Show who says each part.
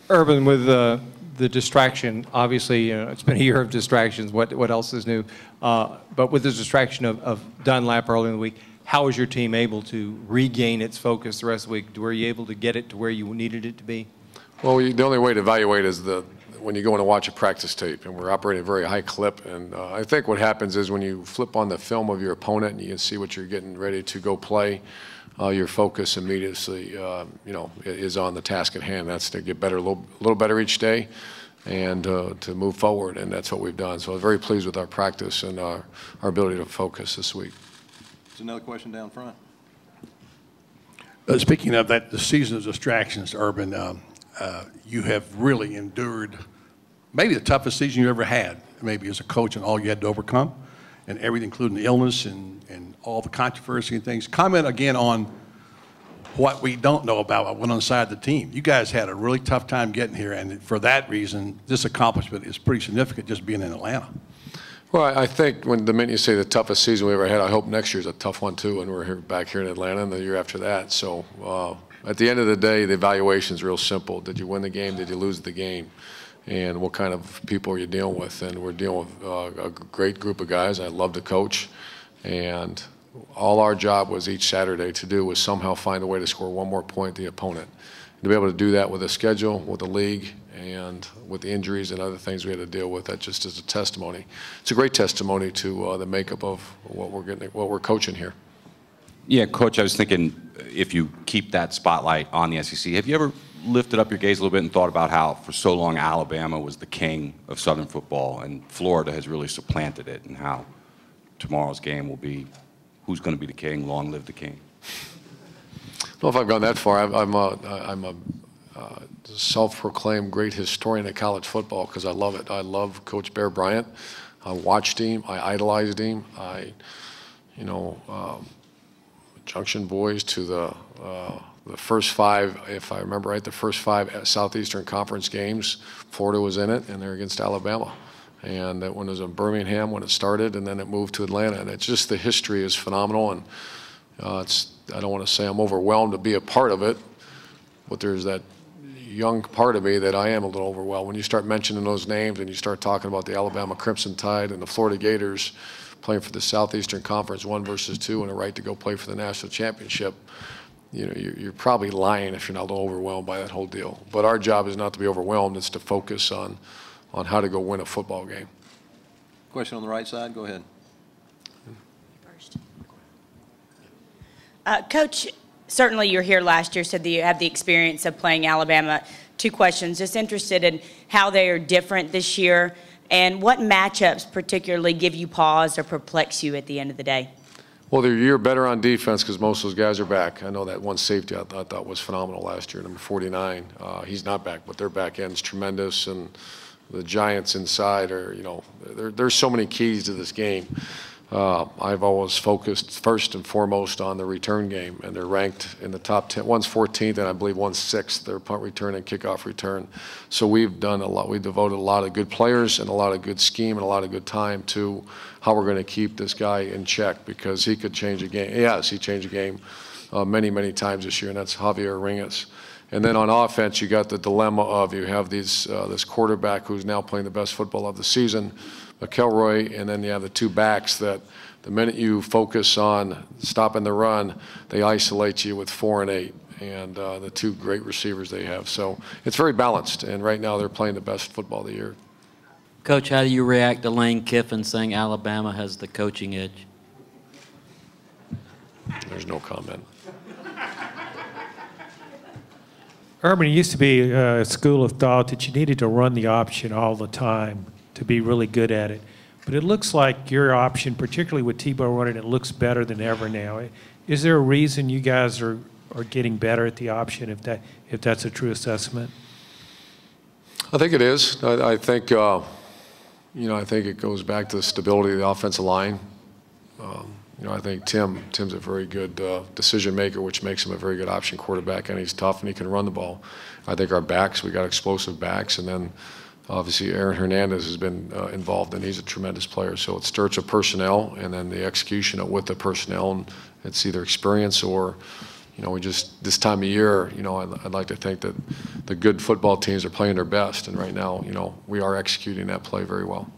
Speaker 1: Urban, with the distraction, obviously, it's been a year of distractions. What else is new? But with the distraction of Dunlap early in the week, how was your team able to regain its focus the rest of the week? Were you able to get it to where you needed it to be?
Speaker 2: Well, the only way to evaluate is when you go in and watch a practice tape, and we're operating at a very high clip. And I think what happens is when you flip on the film of your opponent and you can see what you're getting ready to go play, your focus immediately, is on the task at hand. That's to get better, a little better each day, and to move forward. And that's what we've done. So I'm very pleased with our practice and our ability to focus this week.
Speaker 3: There's another question down front.
Speaker 4: Speaking of that, the season of distractions, Urban, you have really endured maybe the toughest season you ever had, maybe as a coach, and all you had to overcome, and everything, including the illness and all the controversy and things. Comment again on what we don't know about what went on the side of the team. You guys had a really tough time getting here, and for that reason, this accomplishment is pretty significant, just being in Atlanta.
Speaker 2: Well, I think the minute you say the toughest season we ever had, I hope next year's a tough one too, and we're back here in Atlanta, and the year after that. So at the end of the day, the evaluation is real simple. Did you win the game? Did you lose the game? And what kind of people are you dealing with? And we're dealing with a great group of guys. I love to coach, and all our job was each Saturday to do was somehow find a way to score one more point the opponent. And to be able to do that with the schedule, with the league, and with the injuries and other things we had to deal with, that just is a testimony. It's a great testimony to the makeup of what we're coaching here.
Speaker 5: Yeah, Coach, I was thinking if you keep that spotlight on the SEC, have you ever lifted up your gaze a little bit and thought about how for so long Alabama was the king of Southern football and Florida has really supplanted it, and how tomorrow's game will be who's going to be the king, long live the king?
Speaker 2: I don't know if I've gone that far. I'm a self-proclaimed great historian of college football because I love it. I love Coach Bear Bryant. I watched him. I idolized him. Junction Boys to the first five, if I remember right, the first five Southeastern Conference games, Florida was in it, and they're against Alabama. And that one was in Birmingham when it started, and then it moved to Atlanta. And it's just the history is phenomenal, and I don't want to say I'm overwhelmed to be a part of it, but there's that young part of me that I am a little overwhelmed. When you start mentioning those names and you start talking about the Alabama Crimson Tide and the Florida Gators playing for the Southeastern Conference 1 versus 2 and a right to go play for the national championship, you're probably lying if you're not a little overwhelmed by that whole deal. But our job is not to be overwhelmed. It's to focus on how to go win a football game.
Speaker 3: Question on the right side. Go ahead.
Speaker 6: First. Coach, certainly you were here last year, said that you have the experience of playing Alabama. Two questions. Just interested in how they are different this year, and what matchups particularly give you pause or perplex you at the end of the day?
Speaker 2: Well, you're better on defense because most of those guys are back. I know that one safety I thought was phenomenal last year, number 49. He's not back, but their back end's tremendous, and the Giants inside are, there's so many keys to this game. I've always focused first and foremost on the return game, and they're ranked in the top 10. One's 14th, and I believe one's 6th. Their punt return and kickoff return. So we've done a lot. We devoted a lot of good players and a lot of good scheme and a lot of good time to how we're going to keep this guy in check, because he could change a game. Yes, he changed a game many, many times this year, and that's Javier Ringas. And then on offense, you got the dilemma of you have this quarterback who's now playing the best football of the season, McElroy, and then you have the two backs that the minute you focus on stopping the run, they isolate you with 4 and 8, and the two great receivers they have. So it's very balanced, and right now they're playing the best football of the year.
Speaker 7: Coach, how do you react to Lane Kiffin saying Alabama has the coaching edge?
Speaker 2: There's no comment.
Speaker 1: Urban, it used to be a school of thought that you needed to run the option all the time to be really good at it. But it looks like your option, particularly with Tebow running, it looks better than ever now. Is there a reason you guys are getting better at the option, if that's a true assessment?
Speaker 2: I think it is. I think I think it goes back to the stability of the offensive line. I think Tim's a very good decision maker, which makes him a very good option quarterback, and he's tough and he can run the ball. I think our backs, we got explosive backs, and then obviously Aaron Hernandez has been involved, and he's a tremendous player. So it starts with personnel, and then the execution with the personnel, and it's either experience or you know, we just, this time of year, you know, I'd like to think that the good football teams are playing their best, and right now, you know, we are executing that play very well.